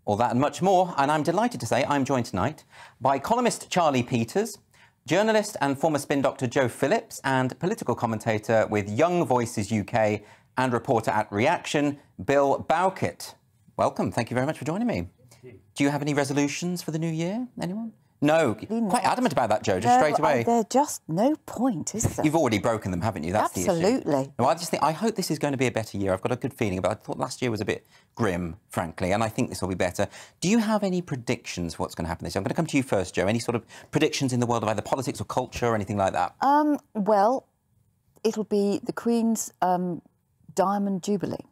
All that and much more, and I'm delighted to say I'm joined tonight by columnist Charlie Peters, journalist and former spin doctor Joe Phillips, and political commentator with Young Voices UK and reporter at Reaction, Bill Bowkett. Welcome. Thank you very much for joining me. Do you have any resolutions for the new year? Anyone? No. Quite adamant about that, Joe, just straight away. There's just no point, is there? You've already broken them, haven't you? That's the issue. Absolutely. No, I hope this is going to be a better year. I've got a good feeling about it. I thought last year was a bit grim, frankly, and I think this will be better. Do you have any predictions for what's going to happen this year? I'm going to come to you first, Joe. Any sort of predictions in the world of either politics or culture or anything like that? Well, it'll be the Queen's Diamond Jubilee.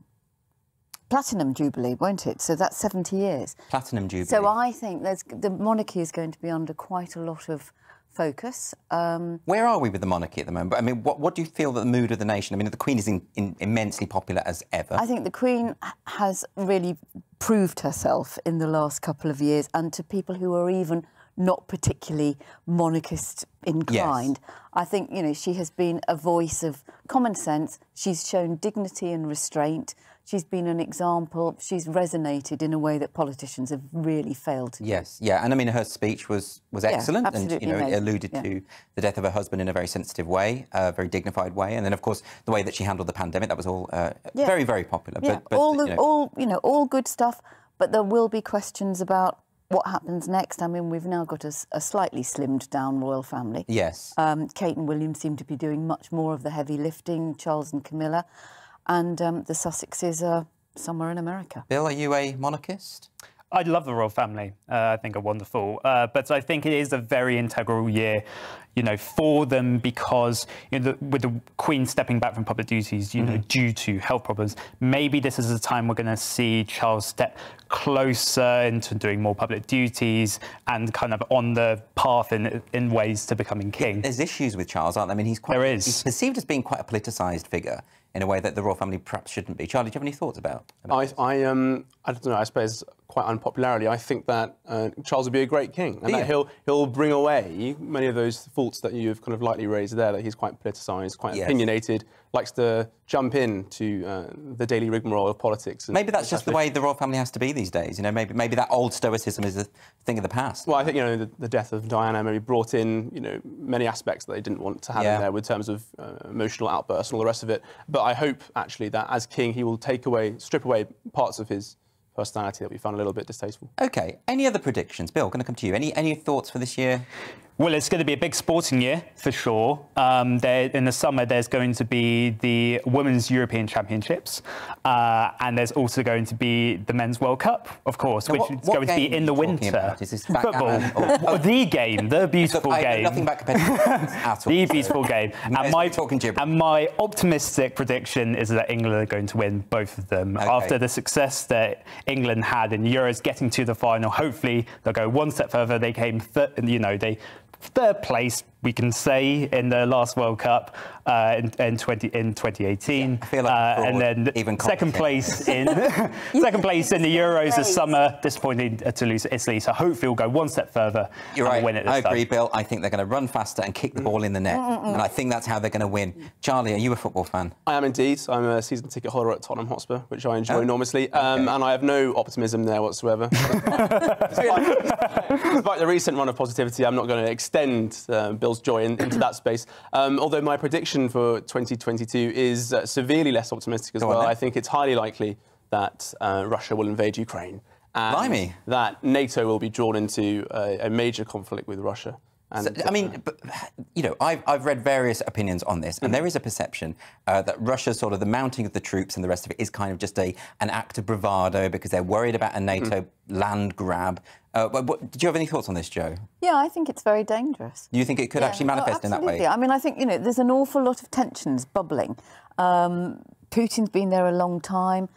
Platinum Jubilee, won't it? So that's 70 years. Platinum Jubilee. So I think the monarchy is going to be under quite a lot of focus. Where are we with the monarchy at the moment? I mean, what do you feel that the mood of the nation? I mean, the Queen is immensely popular as ever. I think the Queen has really proved herself in the last couple of years, and to people who are even not particularly monarchist inclined. Yes. I think, you know, she has been a voice of common sense. She's shown dignity and restraint. She's been an example. She's resonated in a way that politicians have really failed to do. Yes, yeah, and I mean, her speech was excellent, and you know, it alluded to the death of her husband in a very sensitive way, a very dignified way, and then of course the way that she handled the pandemic, that was all very, very popular. Yeah. But all good stuff. But there will be questions about what happens next. I mean, we've now got a slightly slimmed down royal family. Yes. Kate and William seem to be doing much more of the heavy lifting, Charles and Camilla, and the Sussexes are somewhere in America. Bill, are you a monarchist? I love the royal family. I think are wonderful, but I think it is a very integral year, you know, for them because with the Queen stepping back from public duties, you know, due to health problems. Maybe this is a time we're going to see Charles step closer into doing more public duties and kind of on the path in ways to becoming king. There's issues with Charles, aren't there? I mean, he's perceived as being quite a politicised figure in a way that the royal family perhaps shouldn't be. Charlie, do you have any thoughts about I don't know, I suppose quite unpopularly, I think that Charles would be a great king, and that he'll bring away many of those faults that you've kind of lightly raised there, that he's quite politicised, quite opinionated, likes to jump into the daily rigmarole of politics. Maybe that's just the way the royal family has to be these days, you know, maybe that old stoicism is a thing of the past. Well, I think, you know, the death of Diana maybe brought in, you know, many aspects that they didn't want to have in there with terms of emotional outbursts and all the rest of it. But I hope, actually, that as king, he will strip away parts of his personality that we found a little bit distasteful. OK. Any other predictions? Bill, going to come to you. Any thoughts for this year? Well, it's going to be a big sporting year, for sure. In the summer, there's going to be the Women's European Championships, and there's also going to be the Men's World Cup, of course, which is going to be in the winter. Is this football? The game, the beautiful game. Nothing about competitive at all. The beautiful game. And my optimistic prediction is that England are going to win both of them. Okay. After the success that England had in Euros, getting to the final, hopefully they'll go one step further. They came, third place, we can say, in the last World Cup in 2018, I feel like and then even second place in the Euros this summer. Disappointing to lose to Italy, so hopefully we'll go one step further. You're right. Win it this I agree, time. Bill. I think they're going to run faster and kick the ball in the net, and I think that's how they're going to win. Charlie, are you a football fan? I am indeed. I'm a season ticket holder at Tottenham Hotspur, which I enjoy enormously, and I have no optimism there whatsoever. Despite the recent run of positivity, I'm not going to extend Bill's joy into that space. Although my prediction for 2022 is severely less optimistic as well. I think it's highly likely that Russia will invade Ukraine. And that NATO will be drawn into a major conflict with Russia. And, I mean, but, you know, I've read various opinions on this, and there is a perception that Russia's sort of the mounting of the troops and the rest of it is kind of just an act of bravado because they're worried about a NATO land grab. Did you have any thoughts on this, Joe? Yeah, I think it's very dangerous. Do you think it could actually manifest in that way? I mean, I think, you know, there's an awful lot of tensions bubbling. Putin's been there a long time.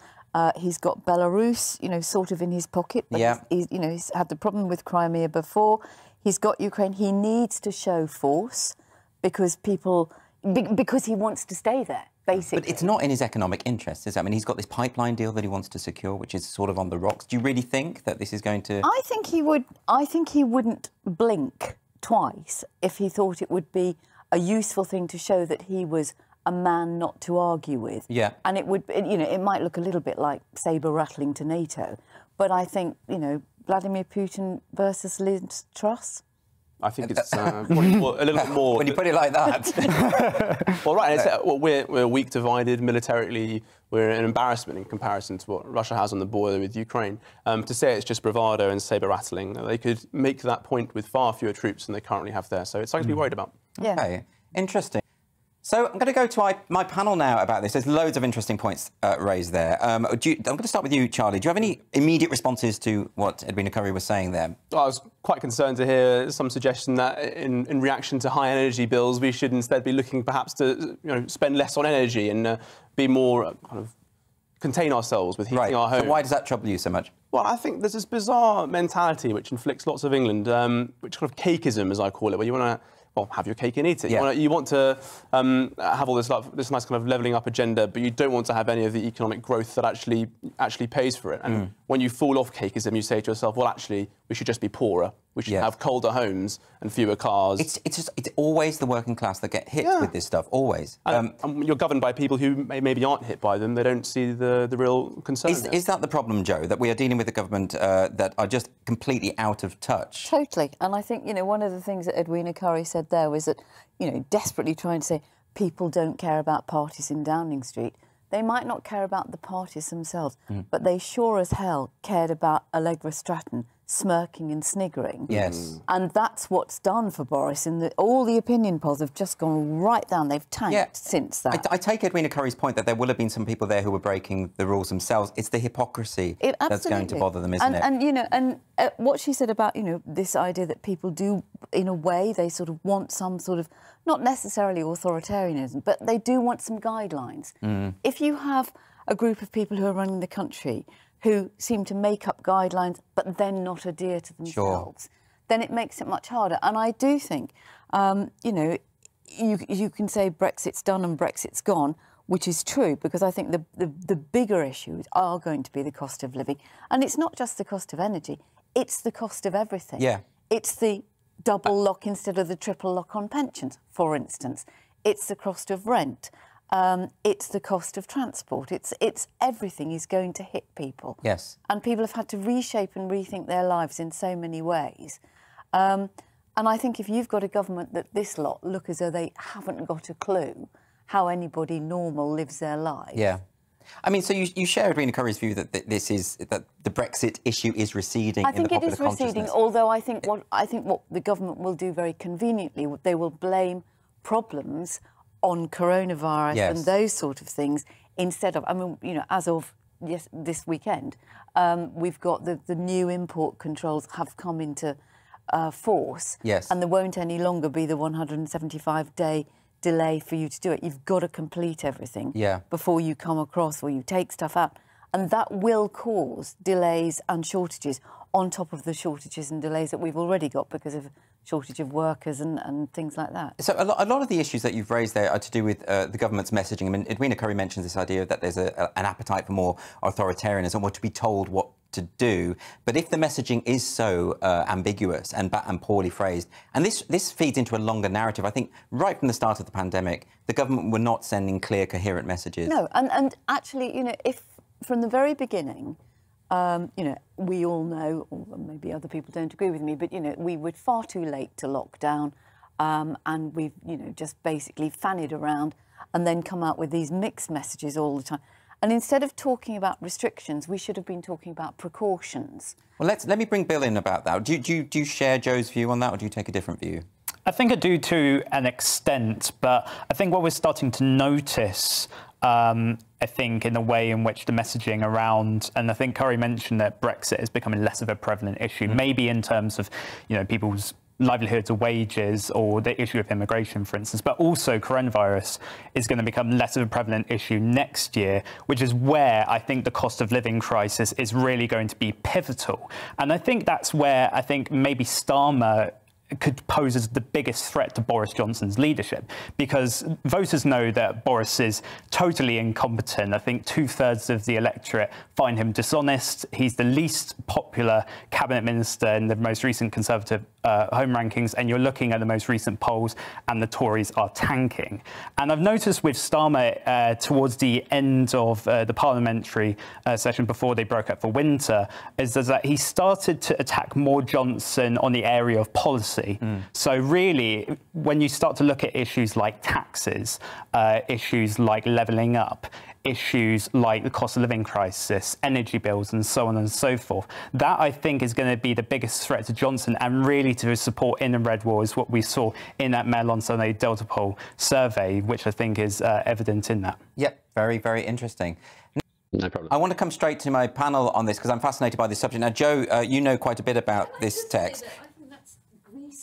He's got Belarus, you know, sort of in his pocket. But he's had the problem with Crimea before. He's got Ukraine. He needs to show force because he wants to stay there, basically. But it's not in his economic interests, is it? I mean, he's got this pipeline deal that he wants to secure, which is sort of on the rocks. Do you really think that this is going to... I think he would. I think he wouldn't blink twice if he thought it would be a useful thing to show that he was a man not to argue with. Yeah. And it would, you know, it might look a little bit like sabre rattling to NATO, But I think, you know, Vladimir Putin versus Liz Truss. I think it's probably a little bit more. When you put it like that. Well, right. It's, we're weak divided militarily. We're an embarrassment in comparison to what Russia has on the border with Ukraine. To say it's just bravado and saber rattling, they could make that point with far fewer troops than they currently have there. So it's something to be worried about. Yeah. Okay, interesting. So I'm going to go to my panel now about this. There's loads of interesting points raised there. I'm going to start with you, Charlie. Do you have any immediate responses to what Edwina Currie was saying there? Well, I was quite concerned to hear some suggestion that in reaction to high energy bills, we should instead be looking perhaps to spend less on energy and be more kind of contain ourselves with heating our homes. So why does that trouble you so much? Well, I think there's this bizarre mentality which inflicts lots of England, which kind of cakeism, as I call it, where you want to have your cake and eat it. Yeah. You want to have all this nice kind of levelling up agenda, but you don't want to have any of the economic growth that actually pays for it. And when you fall off cakeism, you say to yourself, well, actually, we should just be poorer. We should have colder homes and fewer cars. It's always the working class that get hit with this stuff, always. And you're governed by people who maybe aren't hit by them. They don't see the real concern. Is that the problem, Joe, that we are dealing with a government that are just completely out of touch? Totally. And I think, one of the things that Edwina Currie said there was that, desperately trying to say people don't care about parties in Downing Street. They might not care about the parties themselves, but they sure as hell cared about Allegra Stratton smirking and sniggering. Yes. And that's what's done for Boris. All the opinion polls have just gone right down. They've tanked since that. I take Edwina Currie's point that there will have been some people there who were breaking the rules themselves. It's the hypocrisy that's going to bother them, isn't it? And what she said about, this idea that people do, in a way, they sort of want some sort of, not necessarily authoritarianism, but they do want some guidelines. If you have a group of people who are running the country who seem to make up guidelines but then not adhere to themselves, then it makes it much harder. And I do think, you can say Brexit's done and Brexit's gone, which is true, because I think the bigger issues are going to be the cost of living. And it's not just the cost of energy, it's the cost of everything. Yeah. It's the double lock instead of the triple lock on pensions, for instance. It's the cost of rent. It's the cost of transport. It's everything is going to hit people. Yes. And people have had to reshape and rethink their lives in so many ways. And I think if you've got a government that this lot look as though they haven't got a clue how anybody normal lives their lives. Yeah. I mean, so you share Edwina Currie's view that that the Brexit issue is receding in the popular consciousness. I think it is receding, although I think what the government will do very conveniently, they will blame problems on coronavirus and those sort of things instead of, as of this weekend, we've got the new import controls have come into force. Yes. And there won't any longer be the 175-day delay for you to do it. You've got to complete everything before you come across or you take stuff out. And that will cause delays and shortages on top of the shortages and delays that we've already got because of shortage of workers and things like that. So a lot of the issues that you've raised there are to do with the government's messaging. I mean, Edwina Currie mentions this idea that there's an appetite for more authoritarianism or to be told what to do. But if the messaging is so ambiguous and poorly phrased, and this feeds into a longer narrative, I think right from the start of the pandemic, the government were not sending clear, coherent messages. No, and actually, if from the very beginning, we all know, or maybe other people don't agree with me, but, we were far too late to lock down and we've, just basically fannied around and then come out with these mixed messages all the time. And instead of talking about restrictions, we should have been talking about precautions. Well, let me bring Bill in about that. Do you share Joe's view on that, or do you take a different view? I think I do to an extent, but I think what we're starting to notice, I think, in the way in which the messaging around, and I think Currie mentioned that Brexit is becoming less of a prevalent issue, maybe in terms of, people's livelihoods or wages or the issue of immigration, for instance, but also coronavirus is going to become less of a prevalent issue next year, which is where I think the cost of living crisis is really going to be pivotal. And I think that's where I think maybe Starmer could pose as the biggest threat to Boris Johnson's leadership, because voters know that Boris is totally incompetent. I think 2/3 of the electorate find him dishonest. He's the least popular cabinet minister in the most recent Conservative home rankings, and you're looking at the most recent polls, and the Tories are tanking. And I've noticed with Starmer towards the end of the parliamentary session before they broke up for winter, is that he started to attack more Johnson on the area of policy. So really, when you start to look at issues like taxes, issues like levelling up, issues like the cost of living crisis, energy bills, and so on and so forth, that I think is going to be the biggest threat to Johnson, and really to his support in the Red Wall is what we saw in that Mail on Sunday Delta poll survey, which I think is evident in that. Yep, very, very interesting. No problem. I want to come straight to my panel on this because I'm fascinated by this subject. Now, Joe, you know quite a bit about this text.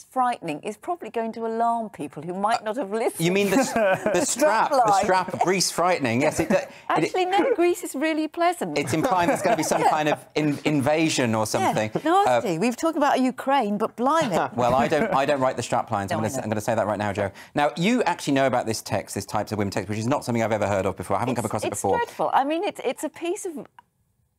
Frightening is probably going to alarm people who might not have listened. You mean the strap? The strap, Greece frightening? Yes. Actually, no. Greece is really pleasant. It's implying there's going to be some kind of invasion or something. Yeah, nasty. We've talked about Ukraine, but blimey. Well, I don't write the strap lines. I'm going to say that right now, Joe. Now, you actually know about this text, this types of women text, which is not something I've ever heard of before. I haven't come across it before. It's dreadful. I mean, it's a piece of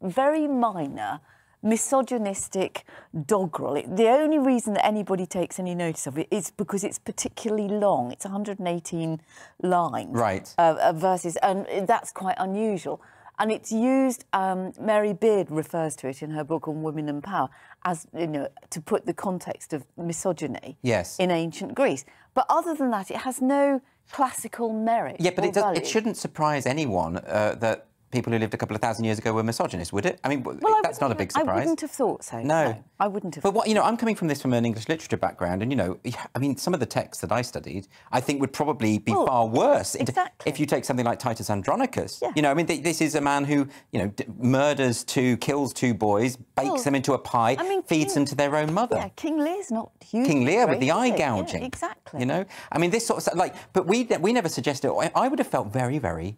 very minor, misogynistic doggerel. The only reason that anybody takes any notice of it is because it's particularly long. It's 118 lines. Right. Verses, and that's quite unusual. And it's used, Mary Beard refers to it in her book on Women and Power, as, you know, to put the context of misogyny in ancient Greece. But other than that, it has no classical merit. Yeah, but it shouldn't surprise anyone that people who lived a couple of thousand years ago were misogynists, would it? I mean, that's not a big surprise. I wouldn't have thought so. No, I wouldn't have. But what, you know, I'm coming from an English literature background, and, you know, I mean, some of the texts that I studied, I think would probably be far worse. Exactly. If you take something like Titus Andronicus, yeah. You know, I mean, this is a man who, you know, kills two boys, bakes them into a pie, feeds them to their own mother. Yeah, King Lear's not huge. King Lear with the eye gouging. Yeah, exactly. You know, I mean, this sort of like, but we never suggested. I would have felt very, very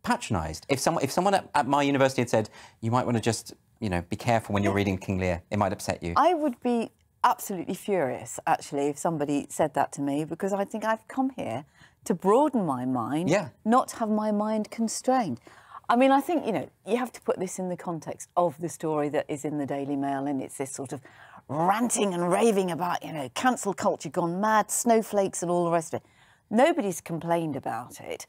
patronised if someone at my university had said, you might want to just, you know, be careful when you're reading King Lear. It might upset you. I would be absolutely furious, actually, if somebody said that to me, because I think I've come here to broaden my mind, not have my mind constrained. I mean, I think, you know, you have to put this in the context of the story that is in the Daily Mail, and it's this sort of ranting and raving about, you know, cancel culture gone mad, snowflakes and all the rest of it. Nobody's complained about it.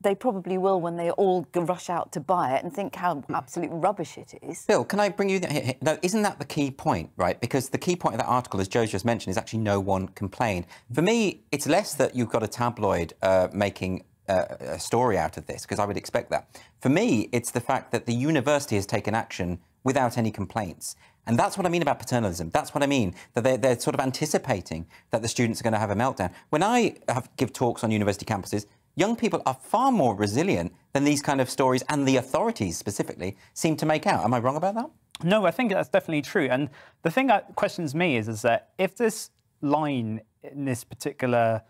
They probably will when they all rush out to buy it and think how absolute rubbish it is. Bill, can I bring you... No, isn't that the key point, right? Because the key point of that article, as Joe's just mentioned, is actually no one complained. For me, it's less that you've got a tabloid making a story out of this, because I would expect that. For me, it's the fact that the university has taken action without any complaints. And that's what I mean about paternalism. That's what I mean, that they're sort of anticipating that the students are going to have a meltdown. When I give talks on university campuses, young people are far more resilient than these kind of stories, and the authorities specifically seem to make out. Am I wrong about that? No, I think that's definitely true. And the thing that questions me is that if this line in this particular,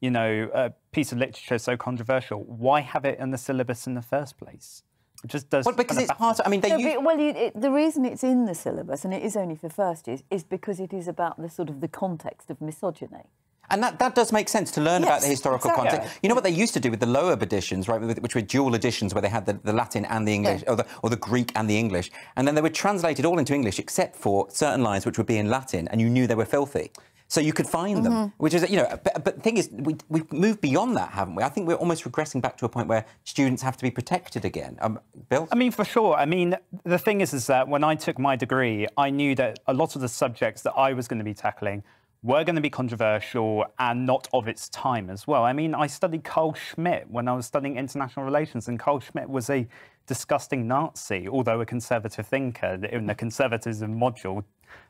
you know, piece of literature is so controversial, why have it in the syllabus in the first place? It just does. Well, because it's part of, I mean, the reason it's in the syllabus, and it is only for first years, is because it is about the sort of the context of misogyny. And that does make sense to learn about the historical context. Yeah. You know what they used to do with the lower editions, right, which were dual editions, where they had the Latin and the English, or the Greek and the English, and then they would translate it all into English except for certain lines which would be in Latin, and you knew they were filthy. So you could find them, which is, you know, but the thing is, we've moved beyond that, haven't we? I think we're almost regressing back to a point where students have to be protected again. Bill? I mean, for sure. I mean, the thing is that when I took my degree, I knew that a lot of the subjects that I was going to be tackling were going to be controversial and not of its time as well. I mean, I studied Carl Schmitt when I was studying international relations, and Carl Schmitt was a disgusting Nazi, although a conservative thinker in the conservatism module,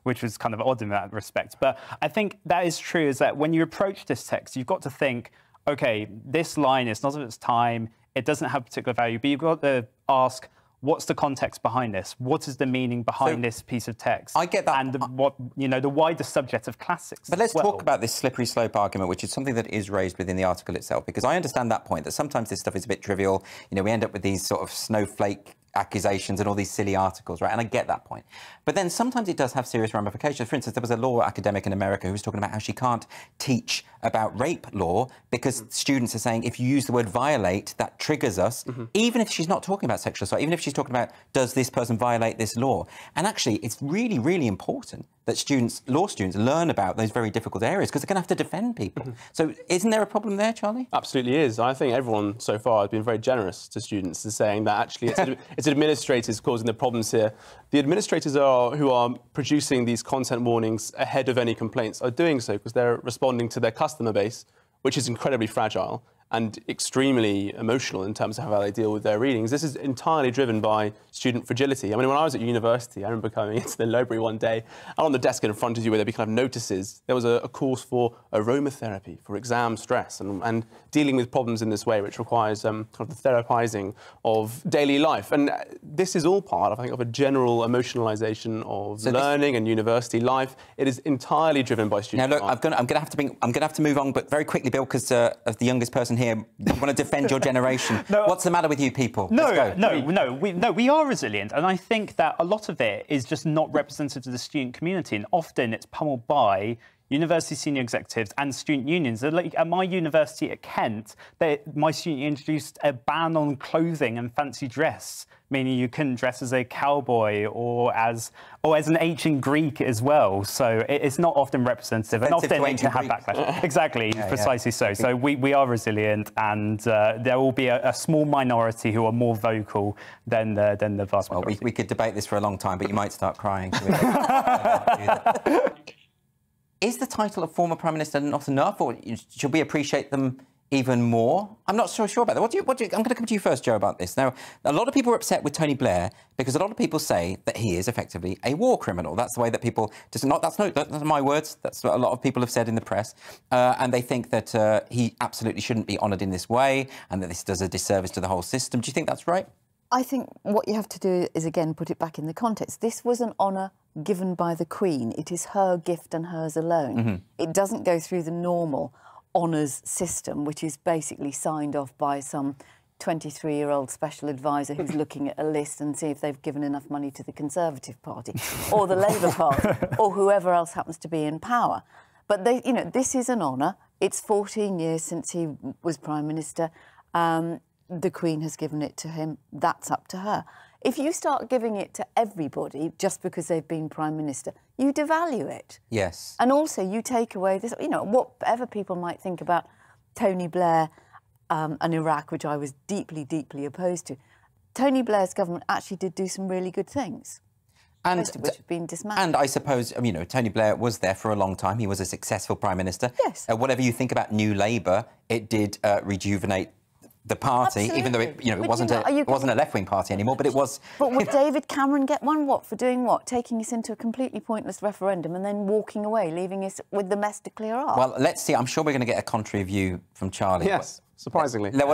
which was kind of odd in that respect. But I think that is true, is that when you approach this text, you've got to think, OK, this line is not of its time, it doesn't have particular value, but you've got to ask, what's the context behind this? What is the meaning behind this piece of text? I get that. And the wider subject of classics. But let's talk about this slippery slope argument, which is something that is raised within the article itself, because I understand that point, that sometimes this stuff is a bit trivial. You know, we end up with these sort of snowflake accusations and all these silly articles, right? And I get that point. But then sometimes it does have serious ramifications. For instance, there was a law academic in America who was talking about how she can't teach about rape law because students are saying if you use the word violate, that triggers us, even if she's not talking about sexual assault, even if she's talking about does this person violate this law. And actually, it's really, really important that law students learn about those very difficult areas because they're going to have to defend people. So isn't there a problem there, Charlie? Absolutely is. I think everyone so far has been very generous to students in saying that actually it's administrators causing the problems here. The administrators who are producing these content warnings ahead of any complaints are doing so because they're responding to their customer base, which is incredibly fragile and extremely emotional in terms of how they deal with their readings. This is entirely driven by student fragility. I mean, when I was at university, I remember coming into the library one day, and on the desk in front of you where there'd be kind of notices, there was a course for aromatherapy, for exam stress, and dealing with problems in this way, which requires kind of the therapizing of daily life. And this is all part, I think, of a general emotionalization of learning and university life. It is entirely driven by student. Now, look, I'm going to have to move on, but very quickly, Bill, because as the youngest person here, you want to defend your generation. No, what's the matter with you people? We are resilient, and I think that a lot of it is just not representative of the student community, and often it's pummeled by university senior executives and student unions. At my university at Kent, my student union introduced a ban on clothing and fancy dress, meaning you couldn't dress as a cowboy or as an ancient Greek as well. So it's not often representative, and often it can have backlash. Exactly, precisely so. So we are resilient, and there will be a small minority who are more vocal than the vast majority. Well, we could debate this for a long time, but you might start crying. Is the title of former Prime Minister not enough, or should we appreciate them even more? I'm not so sure about that. I'm going to come to you first, Joe, about this. Now, a lot of people are upset with Tony Blair because a lot of people say that he is effectively a war criminal. That's the way that people... That's not my words. That's what a lot of people have said in the press. And they think that he absolutely shouldn't be honoured in this way and that this does a disservice to the whole system. Do you think that's right? I think what you have to do is, again, put it back in the context. This was an honour given by the Queen. It is her gift and hers alone. It doesn't go through the normal honours system, which is basically signed off by some 23-year-old special advisor who's looking at a list and see if they've given enough money to the Conservative Party or the Labour Party or whoever else happens to be in power. But this is an honour. It's 14 years since he was Prime Minister. The Queen has given it to him. That's up to her. If you start giving it to everybody just because they've been Prime Minister, you devalue it. Yes. And also you take away this, whatever people might think about Tony Blair and Iraq, which I was deeply, deeply opposed to. Tony Blair's government actually did do some really good things. And most of which have been dismantled. And I suppose, Tony Blair was there for a long time. He was a successful Prime Minister. Yes. Whatever you think about New Labour, it did rejuvenate the party, Absolutely. Even though it wasn't a left-wing party anymore, but it was... But would David Cameron get one? What, for doing what? Taking us into a completely pointless referendum and then walking away, leaving us with the mess to clear up? Well, let's see. I'm sure we're going to get a contrary view from Charlie. Yes, surprisingly. Well,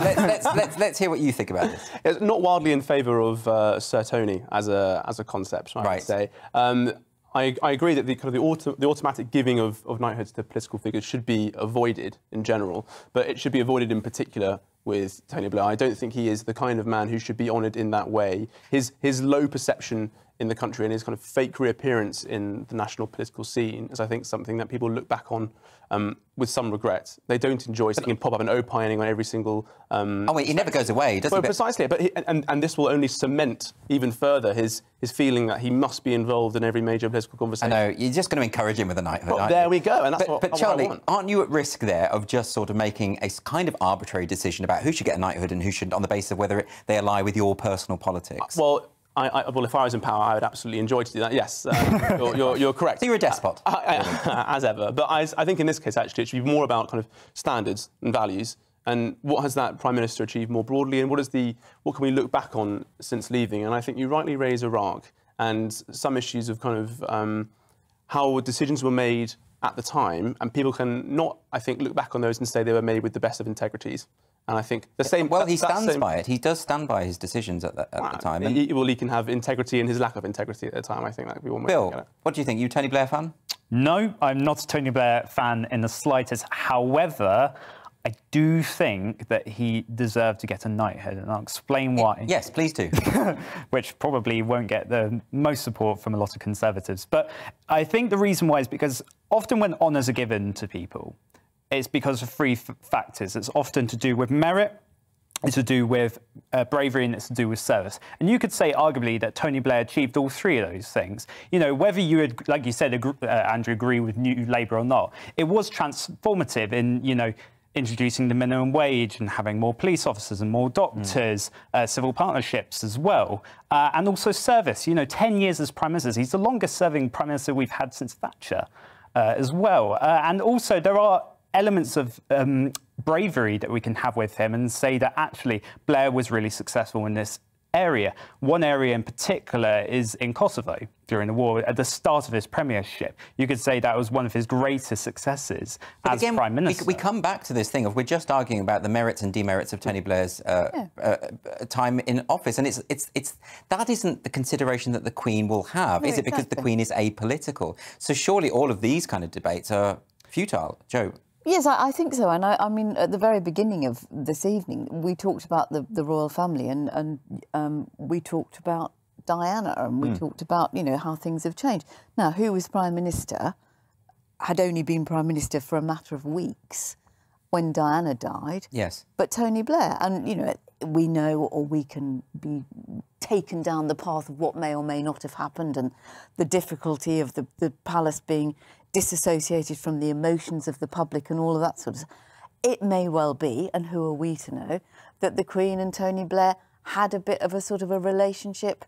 let's hear what you think about this. It's not wildly in favour of Sir Tony as a concept, I would say. I agree that the automatic giving of knighthoods to political figures should be avoided in general, but it should be avoided in particular with Tony Blair. I don't think he is the kind of man who should be honoured in that way. His low perception in the country and his kind of fake reappearance in the national political scene is, I think, something that people look back on with some regret. They don't enjoy seeing him pop up and opining on every single... he never goes away, does he? Well, precisely, but and this will only cement even further his feeling that he must be involved in every major political conversation. I know, you're just going to encourage him with a knighthood, well, there we go, and that's but Charlie, I want. Aren't you at risk there of just sort of making a kind of arbitrary decision about who should get a knighthood and who should, on the basis of whether they ally with your personal politics? Well, if I was in power, I would absolutely enjoy to do that. Yes, you're correct. So you're a despot, as ever. But I think in this case, actually, it should be more about kind of standards and values. And what has that Prime Minister achieved more broadly? And what can we look back on since leaving? And I think you rightly raise Iraq and some issues of kind of how decisions were made at the time, and people can not, I think, look back on those and say they were made with the best of integrities. And I think the same... Well, he stands by it. He does stand by his decisions at the time. He can have integrity in his lack of integrity at the time, I think. That would be one way to look at it. What do you think? You a Tony Blair fan? No, I'm not a Tony Blair fan in the slightest. However, I do think that he deserved to get a knighthood, and I'll explain why. Yes, please do. Which probably won't get the most support from a lot of Conservatives. But I think the reason why is because often when honours are given to people, it's because of three factors. It's often to do with merit, it's to do with bravery and it's to do with service. And you could say, arguably, that Tony Blair achieved all three of those things. You know, whether you would, like you said, Andrew, agree with New Labour or not, it was transformative in, you know, introducing the minimum wage and having more police officers and more doctors, civil partnerships as well, and also service. You know, 10 years as Prime Minister. He's the longest-serving Prime Minister we've had since Thatcher as well. And also there are elements of bravery that we can have with him and say that actually Blair was really successful in this area. One area in particular is in Kosovo during the war, at the start of his premiership. You could say that was one of his greatest successes as Prime Minister. We come back to this thing of we're just arguing about the merits and demerits of Tony Blair's time in office, and it's that isn't the consideration that the Queen will have, is it? Because the Queen is apolitical. So surely all of these kind of debates are futile. Jo? Yes, I think so. And I mean, at the very beginning of this evening, we talked about the royal family and we talked about Diana and we talked about, you know, how things have changed. Now, who was Prime Minister had only been Prime Minister for a matter of weeks when Diana died. Yes. But Tony Blair. And, you know, we know or we can be taken down the path of what may or may not have happened and the difficulty of the palace being disassociated from the emotions of the public and all of that sort of stuff. It may well be, and who are we to know, that the Queen and Tony Blair had a bit of a sort of a relationship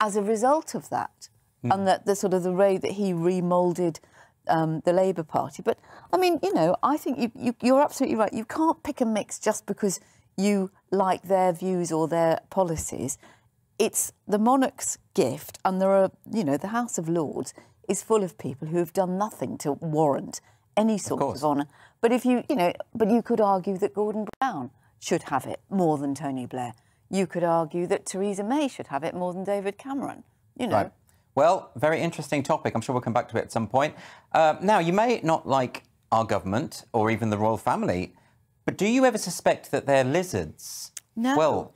as a result of that, and that the sort of the way that he remoulded the Labour Party. But, I mean, you know, I think you're absolutely right. You can't pick and mix just because you like their views or their policies. It's the monarch's gift, and there are, you know, the House of Lords is full of people who have done nothing to warrant any sort of honour. But if you know, but you could argue that Gordon Brown should have it more than Tony Blair. You could argue that Theresa May should have it more than David Cameron. You know. Right. Well, very interesting topic. I'm sure we'll come back to it at some point. Now, you may not like our government or even the royal family, but do you ever suspect that they're lizards? No. Well,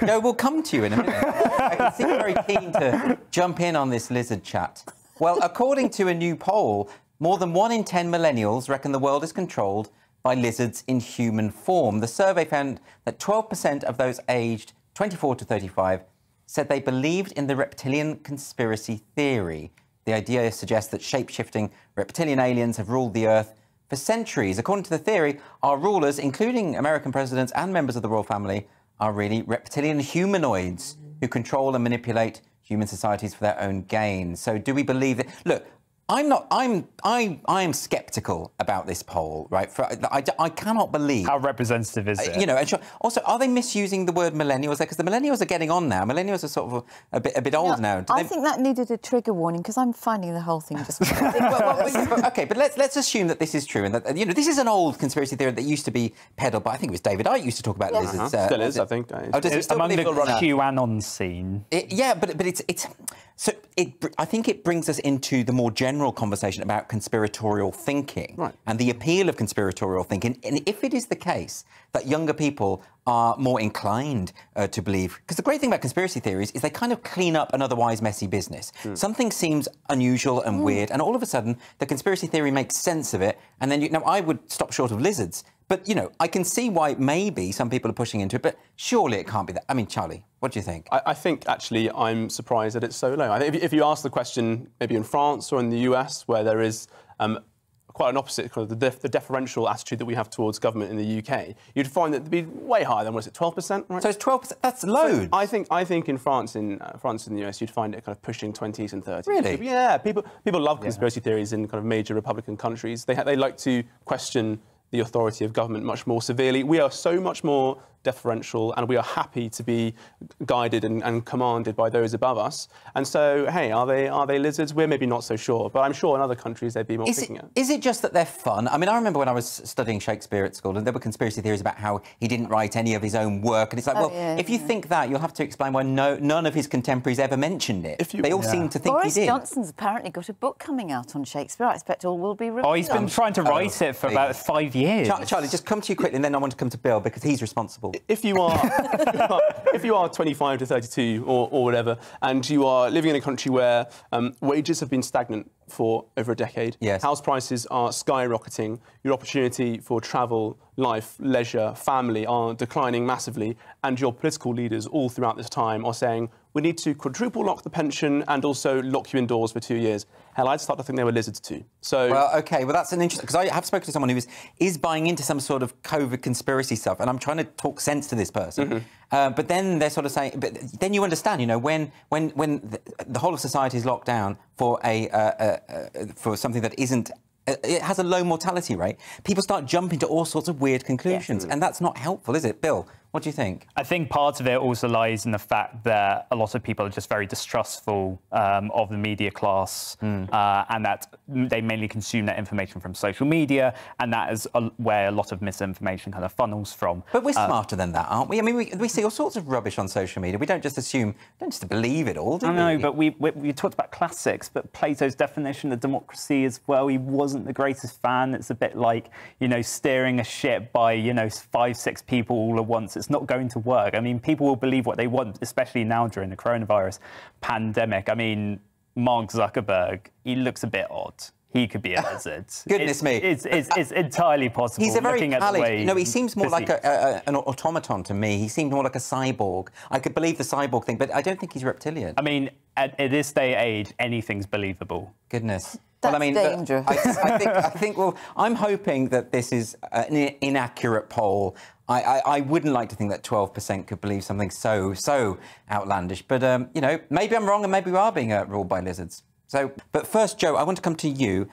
no, we'll come to you in a minute. I can see you're very keen to jump in on this lizard chat. Well, according to a new poll, more than 1 in 10 millennials reckon the world is controlled by lizards in human form. The survey found that 12% of those aged 24 to 35 said they believed in the reptilian conspiracy theory. The idea suggests that shape-shifting reptilian aliens have ruled the Earth for centuries. According to the theory, our rulers, including American presidents and members of the royal family, are really reptilian humanoids who control and manipulate human societies for their own gain. So do we believe that? Look, I am sceptical about this poll, right? I cannot believe how representative is it? You know, and also, are they misusing the word millennials? Because the millennials are getting on now. Millennials are sort of a bit old now. I think that needed a trigger warning because I'm finding the whole thing just. OK, but let's assume that this is true and that, you know, this is an old conspiracy theory that used to be peddled by, I think it was David Icke used to talk about lizards. Still is, I think. Among the QAnon scene. Yeah, but it's so I think it brings us into the more general conversation about conspiratorial thinking and the appeal of conspiratorial thinking. And if it is the case that younger people are more inclined to believe, because the great thing about conspiracy theories is they kind of clean up an otherwise messy business. Something seems unusual and weird, and all of a sudden the conspiracy theory makes sense of it. And then, now, I would stop short of lizards. But, you know, I can see why maybe some people are pushing into it, but surely it can't be that. I mean, Charlie, what do you think? I think, actually, I'm surprised that it's so low. I think if you ask the question maybe in France or in the US, where there is quite an opposite, kind of the deferential attitude that we have towards government in the UK, you'd find that it'd be way higher than, was it 12%? Right? So it's 12%? That's loads. So I think in France and the US, you'd find it kind of pushing 20s and 30s. Really? Yeah, people love conspiracy theories in kind of major Republican countries. They like to question the authority of government much more severely. We are so much more deferential, and we are happy to be guided and commanded by those above us. And so, hey, are they lizards? We're maybe not so sure, but I'm sure in other countries they'd be more picking it. Is it just that they're fun? I mean, I remember when I was studying Shakespeare at school, and there were conspiracy theories about how he didn't write any of his own work, and it's like, if you think that, you'll have to explain why none of his contemporaries ever mentioned it. They all seem to think he did. Boris Johnson's apparently got a book coming out on Shakespeare. I expect all will be revealed. Oh, he's been trying to write it for about 5 years. Charlie, just come to you quickly, and then I want to come to Bill, because he's responsible. If you are 25 to 32 or whatever, and you are living in a country where wages have been stagnant for over a decade. Yes. House prices are skyrocketing. Your opportunity for travel, life, leisure, family are declining massively. And your political leaders all throughout this time are saying, we need to quadruple lock the pension and also lock you indoors for 2 years. Hell, I'd start to think they were lizards too. So, well, OK, well, that's an interesting... Because I have spoken to someone who is buying into some sort of COVID conspiracy stuff, and I'm trying to talk sense to this person. But then they're sort of saying... But then you understand, you know, when the whole of society is locked down for for something that isn't... It has a low mortality rate, people start jumping to all sorts of weird conclusions, and that's not helpful, is it? Bill, what do you think? I think part of it also lies in the fact that a lot of people are just very distrustful of the media class, and that they mainly consume that information from social media, and that is where a lot of misinformation kind of funnels from. But we're smarter than that, aren't we? I mean, we see all sorts of rubbish on social media. We don't just assume, don't just believe it all, do we? I know, but we talked about classics, but Plato's definition of democracy as well, he wasn't the greatest fan. It's a bit like, you know, steering a ship by, you know, 5, 6 people all at once. It's not going to work. I mean, people will believe what they want, especially now during the coronavirus pandemic. I mean, Mark Zuckerberg, he looks a bit odd. He could be a lizard. Goodness me. It's entirely possible. He's a very pallid... No, he seems more like an automaton to me. He seemed more like a cyborg. I could believe the cyborg thing, but I don't think he's reptilian. I mean, at this day and age, anything's believable. Goodness. That's well, I mean, dangerous. I think. Well, I'm hoping that this is an inaccurate poll. I wouldn't like to think that 12% could believe something so outlandish. But you know, maybe I'm wrong, and maybe we are being ruled by lizards. So, but first, Joe, I want to come to you.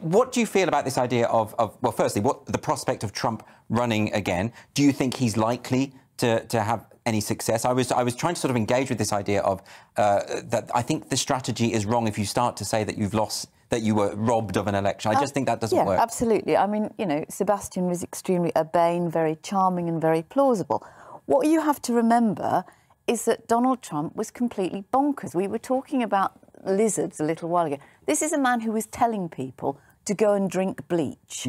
What do you feel about this idea of well, firstly, what the prospect of Trump running again? Do you think he's likely to have any success? I was trying to sort of engage with this idea of that I think the strategy is wrong if you start to say that you've lost, that you were robbed of an election. I just think that doesn't work. Yeah, absolutely. I mean, you know, Sebastian was extremely urbane, very charming and very plausible. What you have to remember is that Donald Trump was completely bonkers. We were talking about lizards a little while ago. This is a man who was telling people to go and drink bleach.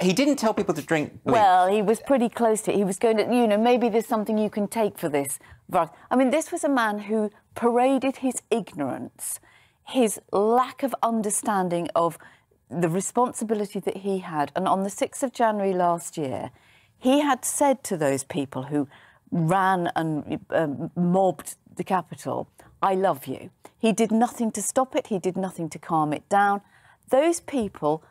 He didn't tell people to drink bleach. Well, he was pretty close to it. He was going to, you know, maybe there's something you can take for this. I mean, this was a man who paraded his ignorance, his lack of understanding of the responsibility that he had. And on the 6th of January last year, he had said to those people who ran and mobbed the Capitol, I love you. He did nothing to stop it. He did nothing to calm it down. Those people...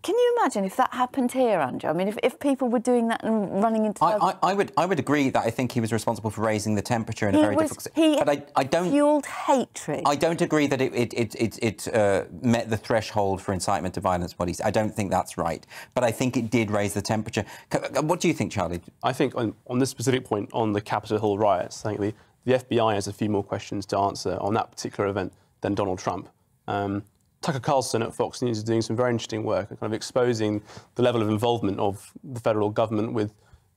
Can you imagine if that happened here, Andrew? I mean, if people were doing that and running into... I would agree that I think he was responsible for raising the temperature in a very difficult... But I don't... fuelled hatred. I don't agree that it met the threshold for incitement to violence bodies. I don't think that's right. But I think it did raise the temperature. What do you think, Charlie? I think on this specific point, on the Capitol Hill riots, I think the FBI has a few more questions to answer on that particular event than Donald Trump. Tucker Carlson at Fox News is doing some very interesting work, kind of exposing the level of involvement of the federal government with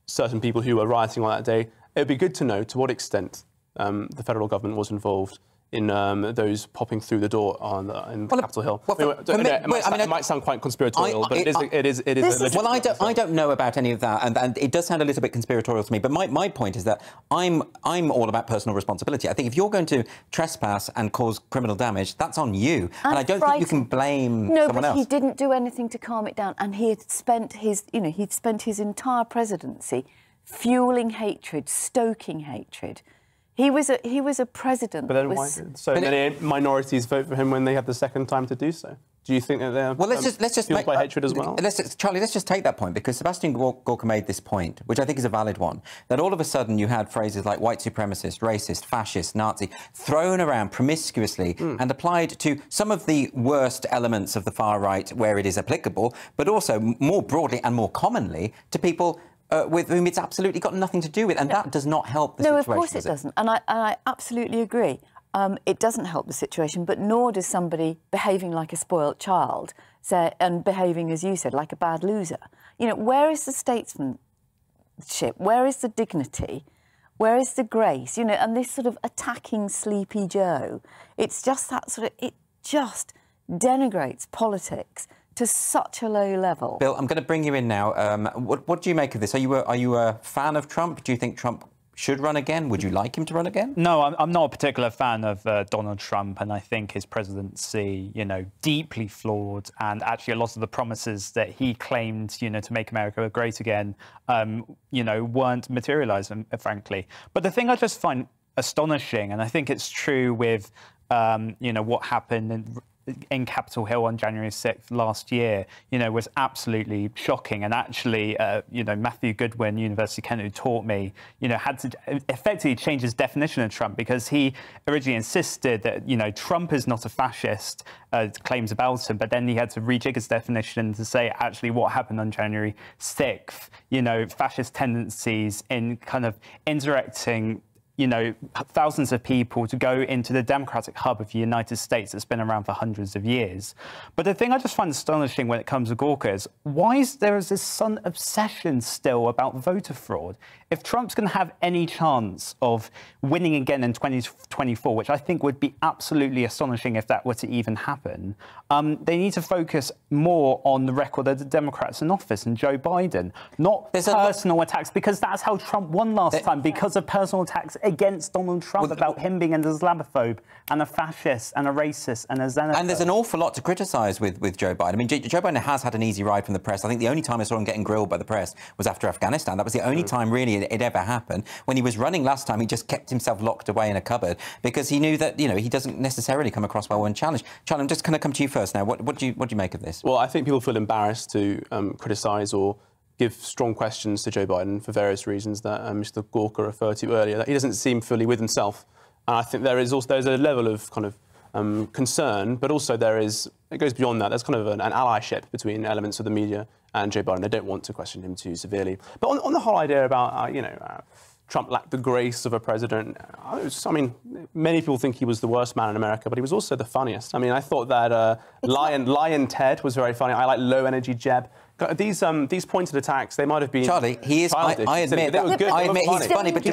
certain people who were rioting on that day. It would be good to know to what extent the federal government was involved in those popping through the door on Capitol Hill. It might sound quite conspiratorial, but it is a legitimate... Well, I don't know about any of that, and it does sound a little bit conspiratorial to me, but my point is that I'm all about personal responsibility. I think if you're going to trespass and cause criminal damage, that's on you, and I don't think you can blame someone else. No, but he didn't do anything to calm it down, and he had spent his entire presidency fueling hatred, stoking hatred. He was a president. But then why did so many minorities vote for him when they had the second time to do so? Do you think that they're fueled by hatred as well? Charlie, let's just take that point, because Sebastian Gorka made this point, which I think is a valid one, that all of a sudden you had phrases like white supremacist, racist, fascist, Nazi thrown around promiscuously and applied to some of the worst elements of the far right where it is applicable, but also more broadly and more commonly to people with whom it's absolutely got nothing to do with, and that does not help the situation. No, of course it doesn't, and I absolutely agree. It doesn't help the situation, but nor does somebody behaving like a spoilt child and behaving, as you said, like a bad loser. You know, where is the statesmanship? Where is the dignity? Where is the grace? You know, and this sort of attacking Sleepy Joe, it's just that sort of, it just denigrates politics to such a low level. Bill, I'm going to bring you in now. What do you make of this? Are you a fan of Trump? Do you think Trump should run again? Would you like him to run again? No, I'm not a particular fan of Donald Trump, and I think his presidency, deeply flawed, and actually a lot of the promises that he claimed, to make America great again, weren't materialised, frankly. But the thing I just find astonishing, and I think it's true with, what happened in Capitol Hill on January 6th last year, was absolutely shocking. And actually, Matthew Goodwin, University of Kent, who taught me, had to effectively change his definition of Trump, because he originally insisted that, Trump is not a fascist, claims about him, but then he had to rejig his definition to say actually what happened on January 6th, fascist tendencies in kind of indirecting thousands of people to go into the democratic hub of the United States that's been around for hundreds of years. But the thing I just find astonishing when it comes to Gawker is why there is this sudden obsession still about voter fraud? If Trump's going to have any chance of winning again in 2024, which I think would be absolutely astonishing if that were to even happen, they need to focus more on the record of the Democrats in office and Joe Biden, not personal attacks, because that's how Trump won last time, because of personal attacks against Donald Trump about him being an Islamophobe and a fascist and a racist and a xenophobe. And there's an awful lot to criticise with Joe Biden. I mean, Joe Biden has had an easy ride from the press. I think the only time I saw him getting grilled by the press was after Afghanistan. That was the only time, really, it ever happened. When he was running last time, he just kept himself locked away in a cupboard because he knew that, he doesn't necessarily come across well when challenged. Charlie, I'm just going to come to you first now. What do you make of this? Well, I think people feel embarrassed to criticise or give strong questions to Joe Biden for various reasons that Mr. Gawker referred to earlier, that he doesn't seem fully with himself. And I think there's a level of kind of concern, but also it goes beyond that. There's kind of an allyship between elements of the media and Joe Biden. They don't want to question him too severely. But on the whole idea about, Trump lacked the grace of a president, many people think he was the worst man in America, but he was also the funniest. I mean, I thought that Lion Ted was very funny. I like Low Energy Jeb. These pointed attacks, they might have been... Charlie, he is... I admit, they were good. I admit he's funny, but do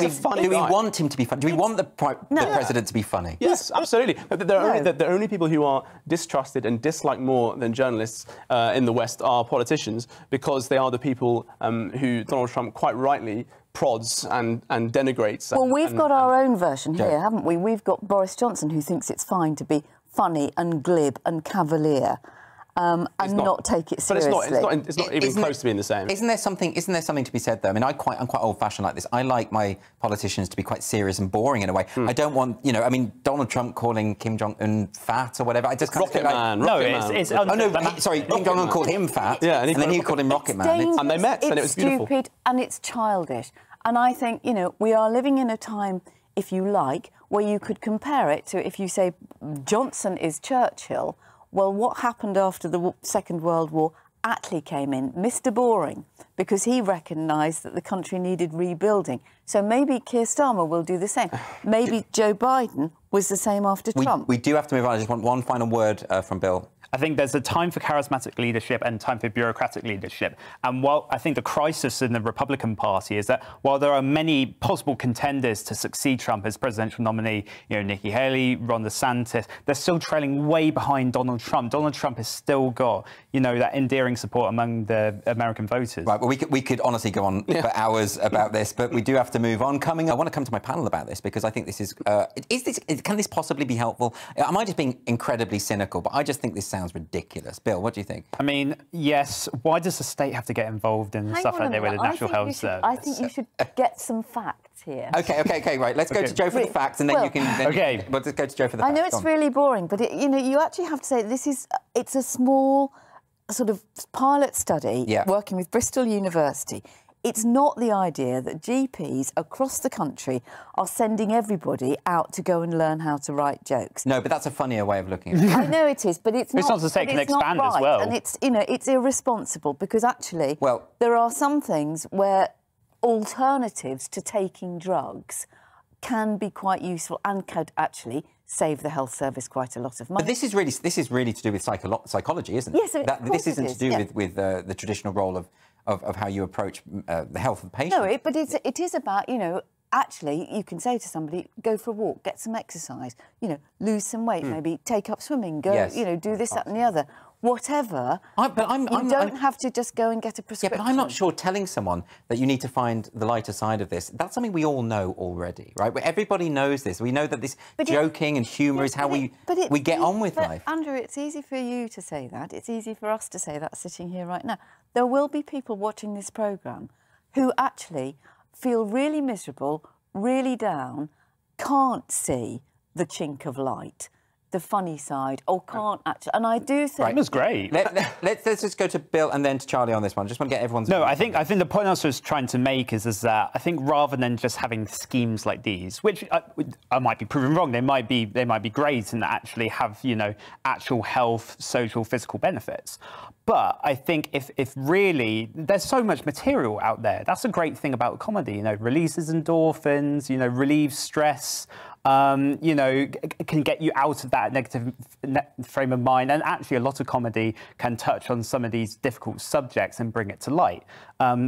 we guy. Want him to be funny? Do we want the president to be funny? Yes, absolutely. The only people who are distrusted and disliked more than journalists in the West are politicians, because they are the people who Donald Trump quite rightly prods and denigrates. Well, we've got our own version here, haven't we? We've got Boris Johnson, who thinks it's fine to be funny and glib and cavalier. And not take it seriously. But it's not even close to being the same. Isn't there something to be said though? I mean, I'm quite old-fashioned like this. I like my politicians to be quite serious and boring in a way. I don't want, Donald Trump calling Kim Jong-un fat or whatever. I just can't Rocket Man. Kim Jong-un called him fat, and then he called him Rocket Man. And they met, and it was beautiful. It's stupid and it's childish. And I think, we are living in a time, if you like, where you could compare it to, if you say Johnson is Churchill. Well, what happened after the Second World War? Attlee came in, Mr. Boring, because he recognised that the country needed rebuilding. So maybe Keir Starmer will do the same. Maybe Joe Biden was the same after Trump. We do have to move on. I just want one final word from Bill. I think there's a time for charismatic leadership and time for bureaucratic leadership. And while I think the crisis in the Republican Party is that while there are many possible contenders to succeed Trump as presidential nominee, Nikki Haley, Ron DeSantis, they're still trailing way behind Donald Trump. Donald Trump has still got, that endearing support among the American voters. Right, well, we could honestly go on for hours about this, but we do have to move on. I want to come to my panel about this because I think this can this possibly be helpful? Am I just being incredibly cynical? But I just think this sounds ridiculous. Bill, what do you think? I mean, yes. Why does the state have to get involved in stuff like that with the National Health Service? I think you should get some facts here. Okay, right. Let's go to Joe for the facts, and then you can... Okay. Let's go to Joe for the facts. I know it's really boring, but, you actually have to say it's a small sort of pilot study working with Bristol University. It's not the idea that GPs across the country are sending everybody out to go and learn how to write jokes. No, but that's a funnier way of looking at it. I know it is, but it's not. It's not to say it can expand as well. And it's irresponsible because actually there are some things where alternatives to taking drugs can be quite useful and could actually save the health service quite a lot of money. But this is really to do with psychology, isn't it? Yes, this isn't to do with the traditional role of how you approach the health of the patient. No, but it is about, actually, you can say to somebody, go for a walk, get some exercise, lose some weight, maybe take up swimming, go, do this, that and the other. whatever. You don't have to just go and get a prescription. Yeah, but I'm not sure telling someone that you need to find the lighter side of this, that's something we all know already, right? Everybody knows this. We know that this joking and humour is how we get on with life. Andrew, it's easy for you to say that. It's easy for us to say that sitting here right now. There will be people watching this programme who actually feel really miserable, really down, can't see the chink of light, the funny side, or can't actually. And I do think... Right. It was great. Let's just go to Bill and then to Charlie on this one. I just want to get everyone's... No, I think the point I was trying to make is that I think rather than just having schemes like these, which I might be proven wrong, they might be great and actually have, you know, actual health, social, physical benefits. But I think if really, there's so much material out there. That's a great thing about comedy, you know, releases endorphins, you know, relieves stress, you know, can get you out of that negative frame of mind. And actually a lot of comedy can touch on some of these difficult subjects and bring it to light.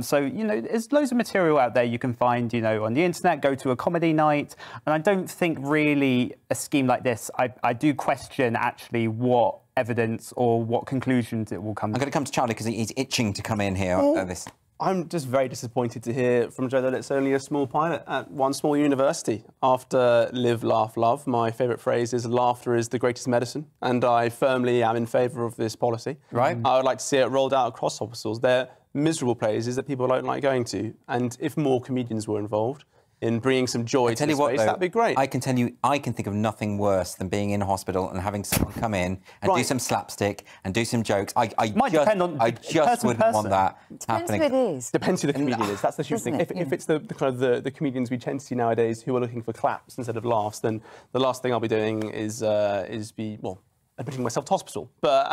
So, you know, there's loads of material out there you can find, you know, on the internet, go to a comedy night. And I don't think really a scheme like this, I do question actually what evidence or what conclusions it will come to. I'm going to come to Charlie because he's itching to come in here. I'm just very disappointed to hear from Joe that it's only a small pilot at one small university. After Live, Laugh, Love, my favourite phrase is laughter is the greatest medicine, and I firmly am in favour of this policy. Right. I would like to see it rolled out across hospitals. They're miserable places that people don't like going to, and if more comedians were involved in bringing some joy to the space, that'd be great. I can tell you, I can think of nothing worse than being in a hospital and having someone come in and do some slapstick and do some jokes. I just wouldn't want that happening. Depends who it is. Depends who the comedian is. That's the huge thing. If it's the kind of the comedians we tend to see nowadays who are looking for claps instead of laughs, then the last thing I'll be doing is admitting myself to hospital. But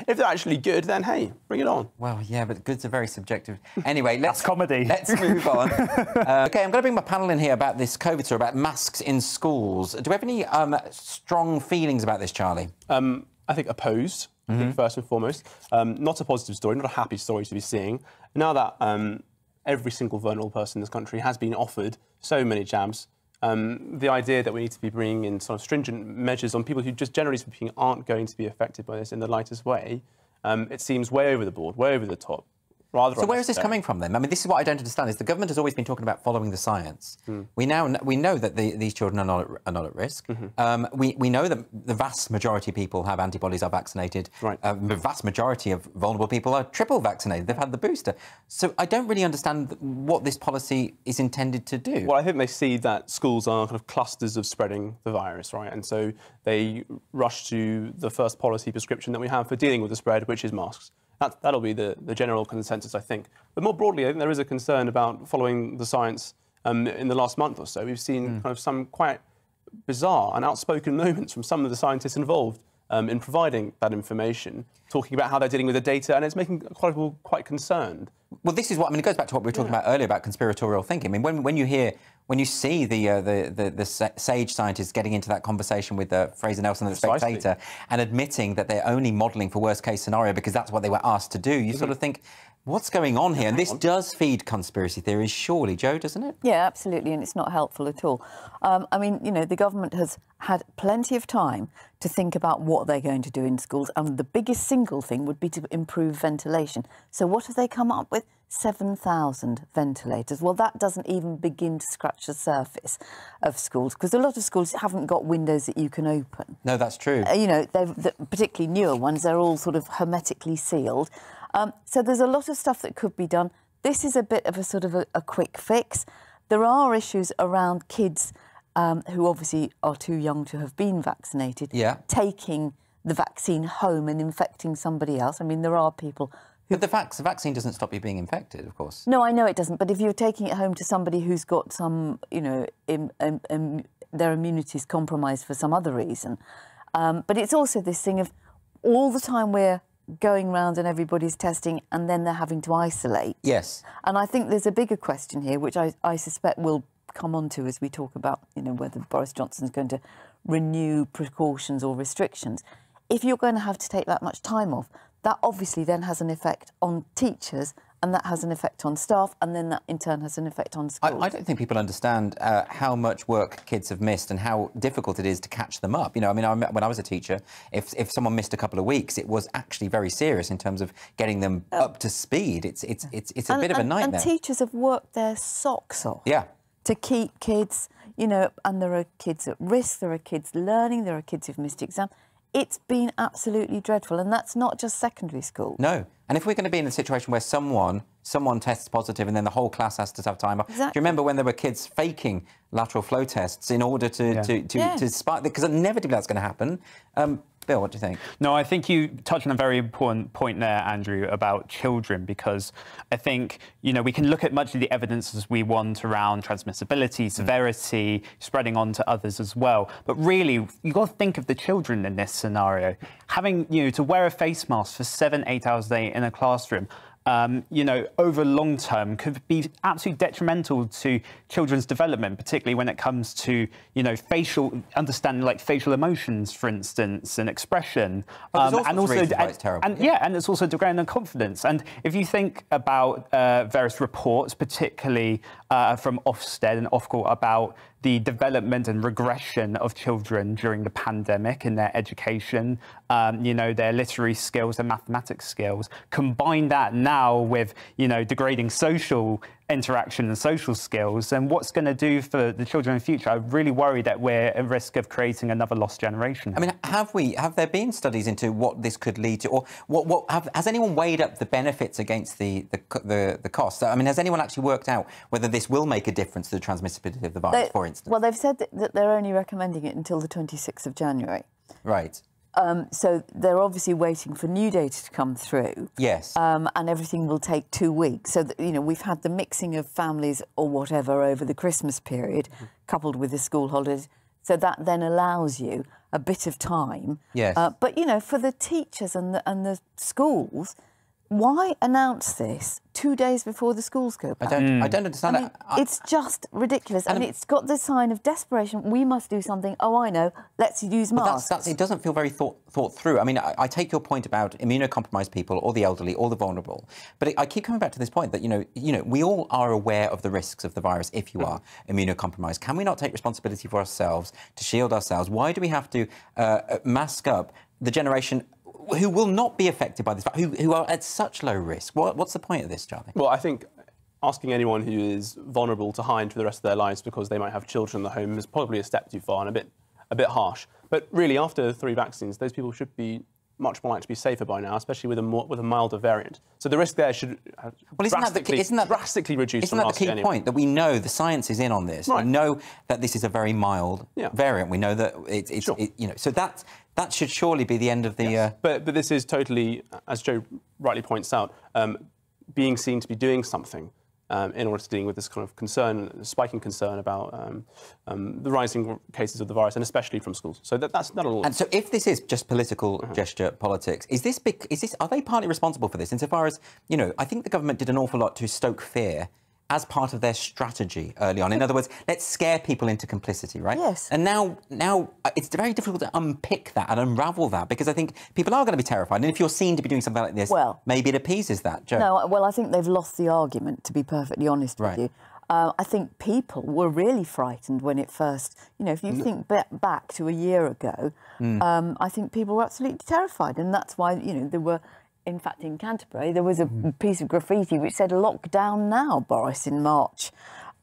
if they're actually good, then hey, bring it on. Well, yeah, but goods are very subjective. Anyway, that's comedy. Let's move on. OK, I'm going to bring my panel in here about this COVID story, about masks in schools. Do we have any strong feelings about this, Charlie? I think opposed, I think first and foremost. Not a positive story, not a happy story to be seeing. Now that every single vulnerable person in this country has been offered so many jabs, the idea that we need to be bringing in sort of stringent measures on people who just generally speaking aren't going to be affected by this in the lightest way, it seems way over the board, way over the top. So where is this coming from then? I mean, this is what I don't understand, is the government has always been talking about following the science. We know that these children are not at risk. We know that the vast majority of people have antibodies, are vaccinated. Right. The vast majority of vulnerable people are triple vaccinated. They've had the booster. So I don't really understand what this policy is intended to do. Well, I think they see that schools are kind of clusters of spreading the virus, right? And so they rush to the first policy prescription that we have for dealing with the spread, which is masks. That'll be the general consensus, I think. But more broadly, I think there is a concern about following the science in the last month or so. We've seen kind of some quite bizarre and outspoken moments from some of the scientists involved in providing that information, talking about how they're dealing with the data, and it's making quite a people quite concerned. Well, this is what, I mean, it goes back to what we were talking about earlier about conspiratorial thinking. I mean, when you see the sage scientists getting into that conversation with Fraser Nelson and the Spectator and admitting that they're only modelling for worst-case scenario because that's what they were asked to do, you sort of think, what's going on here? And this does feed conspiracy theories, surely, Joe, doesn't it? Yeah, absolutely, and it's not helpful at all. I mean, you know, the government has had plenty of time to think about what they're going to do in schools, and the biggest single thing would be to improve ventilation. So what have they come up with? 7,000 ventilators. Well, that doesn't even begin to scratch the surface of schools, because a lot of schools haven't got windows that you can open. No, that's true. You know, particularly newer ones, they're all sort of hermetically sealed. So there's a lot of stuff that could be done. This is a bit of a sort of a quick fix. There are issues around kids who obviously are too young to have been vaccinated, taking the vaccine home and infecting somebody else. I mean, there are people who... But the vaccine doesn't stop you being infected, of course. No, I know it doesn't. But if you're taking it home to somebody who's got some, you know, their immunity is compromised for some other reason. But it's also this thing of all the time we're going round and everybody's testing and then they're having to isolate. Yes. And I think there's a bigger question here, which I suspect we'll come on to as we talk about, you know, whether Boris Johnson's going to renew precautions or restrictions. If you're going to have to take that much time off, that obviously then has an effect on teachers and that has an effect on staff, and then that in turn has an effect on schools. I don't think people understand how much work kids have missed and how difficult it is to catch them up. You know, I mean, when I was a teacher, if someone missed a couple of weeks, it was actually very serious in terms of getting them up to speed. It's a bit of a nightmare. And teachers have worked their socks off. Yeah. To keep kids, you know, and there are kids at risk, there are kids learning, there are kids who've missed exams. It's been absolutely dreadful, and that's not just secondary school. No, and if we're going to be in a situation where someone tests positive and then the whole class has to have time off. Exactly. Do you remember when there were kids faking lateral flow tests in order to spike? Because inevitably that's going to happen. Bill, what do you think? No, I think you touched on a very important point there, Andrew, about children, because I think, you know, we can look at much of the evidence as we want around transmissibility, severity, spreading on to others as well. But really, you've got to think of the children in this scenario. Having, you know, to wear a face mask for 7-8 hours a day in a classroom, you know, over long term could be absolutely detrimental to children's development, particularly when it comes to, you know, understanding like facial emotions, for instance, and expression. And also, it's terrible. And it's also degrading their confidence. And if you think about various reports, particularly from Ofsted and Ofqual, about the development and regression of children during the pandemic in their education, you know, their literary skills and mathematics skills. Combine that now with, you know, degrading social interaction and social skills, and what's going to do for the children in the future. I really worry that we're at risk of creating another lost generation. I mean, have there been studies into what this could lead to, or has anyone weighed up the benefits against the costs? I mean, has anyone actually worked out whether this will make a difference to the transmissibility of the virus, for instance? Well, they've said that they're only recommending it until the 26th of January. Right. So they're obviously waiting for new data to come through. Yes. And everything will take 2 weeks. So, that, you know, we've had the mixing of families or whatever over the Christmas period, coupled with the school holidays. So that then allows you a bit of time. Yes. But, you know, for the teachers and the schools, why announce this 2 days before the schools go back? I don't understand that. It's just ridiculous, and it's got the sign of desperation. We must do something. Oh, I know. Let's use masks. It doesn't feel very thought through. I mean, I take your point about immunocompromised people, or the elderly, or the vulnerable, but I keep coming back to this point that you know we all are aware of the risks of the virus if you are immunocompromised. Can we not take responsibility for ourselves to shield ourselves? Why do we have to mask up the generation who will not be affected by this, who are at such low risk? What's the point of this, Charlie? Well, I think asking anyone who is vulnerable to hide for the rest of their lives because they might have children in the home is probably a step too far and a bit harsh. But really, after 3 vaccines, those people should be much more likely to be safer by now, especially with a milder variant. So the risk there should drastically reduce. Isn't that the key point? That we know the science is in on this. Right. We know that this is a very mild variant. We know that you know. So that should surely be the end of the. Yes. But this is totally, as Joe rightly points out, being seen to be doing something in order to deal with this kind of concern, spiking concern about the rising cases of the virus, and especially from schools. So that's not all. And so, if this is just political gesture politics, are they partly responsible for this? Insofar as, you know, I think the government did an awful lot to stoke fear as part of their strategy early on. In other words, let's scare people into complicity, right? Yes. And now it's very difficult to unpick that and unravel that, because I think people are going to be terrified. And if you're seen to be doing something like this, maybe it appeases that. Joe? No, well, I think they've lost the argument, to be perfectly honest with you. I think people were really frightened when it first, you know, if you think back to a year ago, I think people were absolutely terrified. And that's why, you know, there were... In fact, in Canterbury, there was a piece of graffiti which said "Lockdown now, Boris," in March.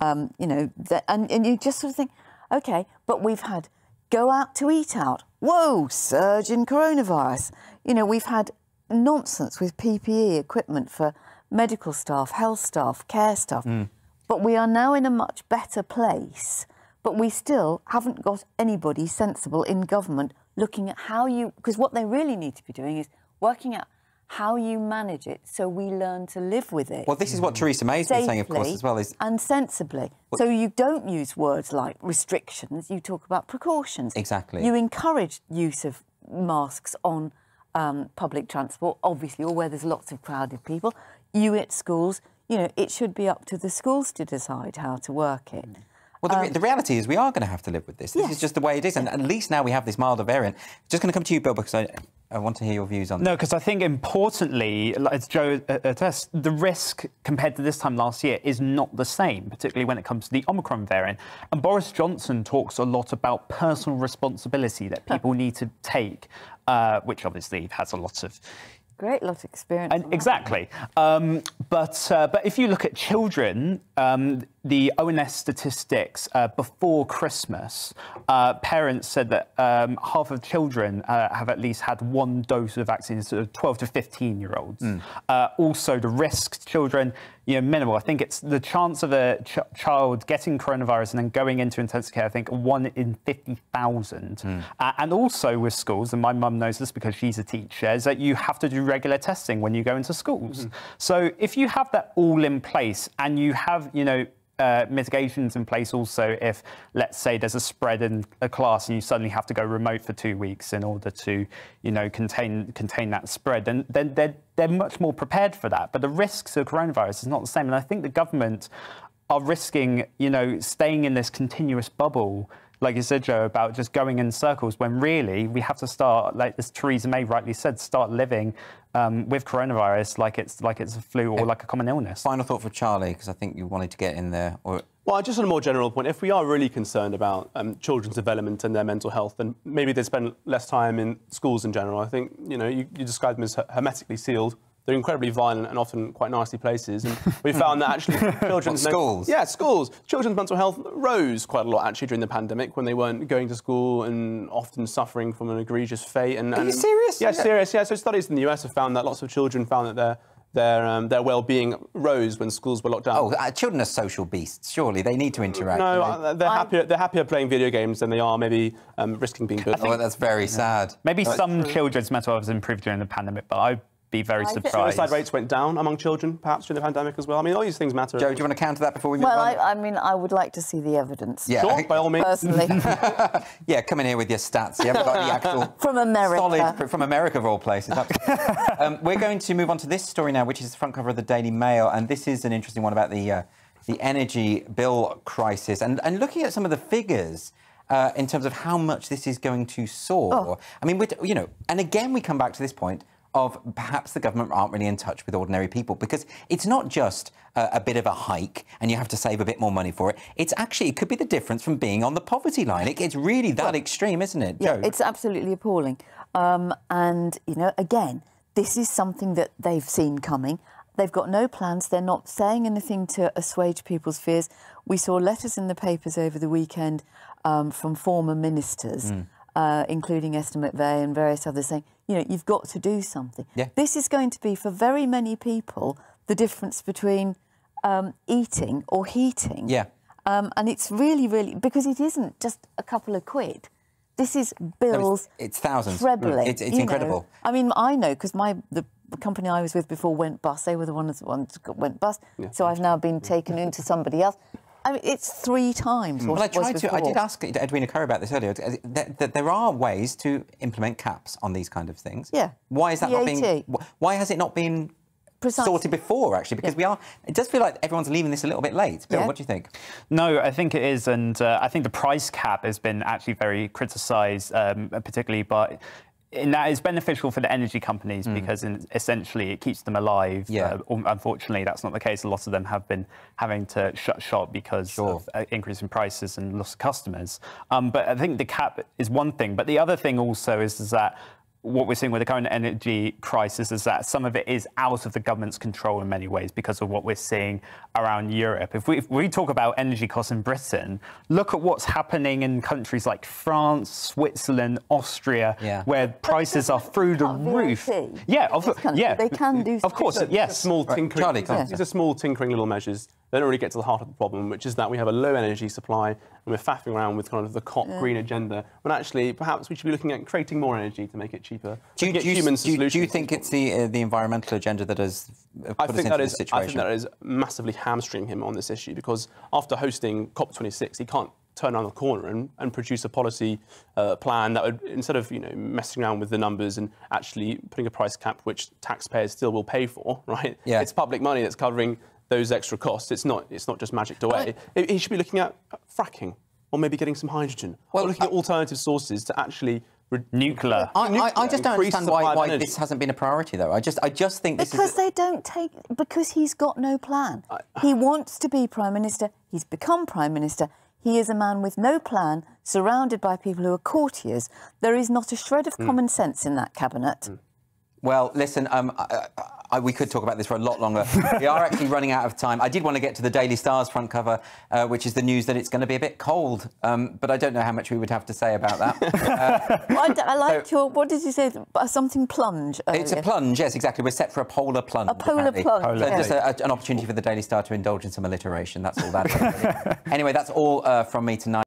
You know, and you just sort of think, OK, but we've had go out to eat out. Whoa, surge in coronavirus. You know, we've had nonsense with PPE equipment for medical staff, health staff, care staff. But we are now in a much better place. But we still haven't got anybody sensible in government looking at how you... Because what they really need to be doing is working out how you manage it so we learn to live with it. Well, this is what Theresa May's been saying, of course, as well. And sensibly. So you don't use words like restrictions, you talk about precautions. Exactly. You encourage use of masks on public transport, obviously, or where there's lots of crowded people. You at schools, you know, it should be up to the schools to decide how to work it. Well, the reality is we are going to have to live with this. This is just the way it is. And at least now we have this milder variant. Just going to come to you, Bill, because I want to hear your views on No, because I think importantly, as Joe attests, the risk compared to this time last year is not the same, particularly when it comes to the Omicron variant. And Boris Johnson talks a lot about personal responsibility that people need to take, which obviously has a lot of... Great lot of experience. Exactly. But if you look at children, the ONS statistics before Christmas, parents said that half of children have at least had one dose of vaccine, sort of 12 to 15-year-olds. Also, the risk to children, minimal. I think it's the chance of a child getting coronavirus and then going into intensive care, I think 1 in 50,000. And also with schools, and my mum knows this because she's a teacher, is that you have to do regular testing when you go into schools. So if you have that all in place and you have, mitigations in place also if, let's say, there's a spread in a class and you suddenly have to go remote for 2 weeks in order to, contain that spread, then they're much more prepared for that. But the risks of coronavirus is not the same. And I think the government are risking, staying in this continuous bubble, like you said, Joe, about just going in circles, when really we have to start, like as Theresa May rightly said, start living with coronavirus like it's a flu or like a common illness. Final thought for Charlie, because I think you wanted to get in there. Well, just on a more general point, if we are really concerned about children's development and their mental health, then maybe they spend less time in schools in general. I think, you describe them as hermetically sealed. They're incredibly violent and often quite nasty places. And we found that actually children's... schools? Yeah, schools. Children's mental health rose quite a lot actually during the pandemic when they weren't going to school and often suffering from an egregious fate. Are you serious? Yeah, serious. Yeah, so studies in the US have found that lots of children found that their well-being rose when schools were locked down. Oh, children are social beasts. Surely they need to interact. No, they're happier playing video games than they are maybe risking being good. Oh, that's very sad. Maybe some children's mental health has improved during the pandemic, but I'd be very surprised. Suicide rates went down among children, perhaps, during the pandemic as well. I mean, all these things matter. Joe, do you want to counter that before we move on? Well, I mean, I would like to see the evidence. Yeah, sure, by all means. Personally. Yeah, come in here with your stats. You haven't got the actual... From America. Solid, from America, of all places. We're going to move on to this story now, which is the front cover of the Daily Mail, and this is an interesting one about the energy bill crisis. And looking at some of the figures... in terms of how much this is going to soar. Oh. I mean, and again, we come back to this point of perhaps the government aren't really in touch with ordinary people, because it's not just a bit of a hike and you have to save a bit more money for it. It's actually, it could be the difference from being on the poverty line. It's really that extreme, isn't it, Joe? Yeah, it's absolutely appalling. And, again, this is something that they've seen coming. They've got no plans. They're not saying anything to assuage people's fears. We saw letters in the papers over the weekend from former ministers, including Esther McVey and various others, saying, you've got to do something. Yeah. This is going to be, for very many people, the difference between eating or heating. Yeah. And it's really, really... Because it isn't just a couple of quid. This is bills... It's thousands. Trebling. It's incredible. I mean, I know, because the company I was with before went bust. They were the ones that went bust. Yeah. So I've now been taken into somebody else. I mean, it's 3 times what it was before. I did ask Edwina Curry about this earlier, that there are ways to implement caps on these kind of things. Yeah. Why is that not being... Why has it not been sorted before, actually? Because it does feel like everyone's leaving this a little bit late. Bill, what do you think? No, I think it is, and I think the price cap has been actually very criticised, particularly by... And that is beneficial for the energy companies because essentially it keeps them alive. Yeah. Unfortunately, that's not the case. A lot of them have been having to shut shop because of increase in prices and loss of customers. But I think the cap is one thing. But the other thing also is that what we're seeing with the current energy crisis is that some of it is out of the government's control in many ways because of what we're seeing around Europe. If we talk about energy costs in Britain, look at what's happening in countries like France, Switzerland, Austria, where prices are through the roof. Yeah, they can do. Of course, yes. Small tinkering. These are small tinkering little measures. They don't really get to the heart of the problem, which is that we have a low energy supply and we're faffing around with kind of the COP green agenda, when actually perhaps we should be looking at creating more energy to make it cheaper. Do you think it's the environmental agenda that has put us into this situation? I think that is massively hamstring him on this issue, because after hosting COP26, he can't turn around the corner and produce a policy plan that would, instead of messing around with the numbers and actually putting a price cap which taxpayers still will pay for, right? Yeah. It's public money that's covering those extra costs. It's not just magicked away. He should be looking at fracking, or maybe getting some hydrogen, or looking at alternative sources to actually nuclear. I just don't understand why this hasn't been a priority, though. I just think this because they don't take, because he's got no plan. He wants to be Prime Minister. He's become Prime Minister. He is a man with no plan, surrounded by people who are courtiers. There is not a shred of common sense in that cabinet. Well, listen, we could talk about this for a lot longer. We are actually running out of time. I did want to get to the Daily Star's front cover, which is the news that it's going to be a bit cold, but I don't know how much we would have to say about that. I like what did you say? Something plunge earlier. It's a plunge, yes, exactly. We're set for a polar plunge. A polar plunge. So just an opportunity for the Daily Star to indulge in some alliteration. That's all that is. Anyway, that's all from me tonight.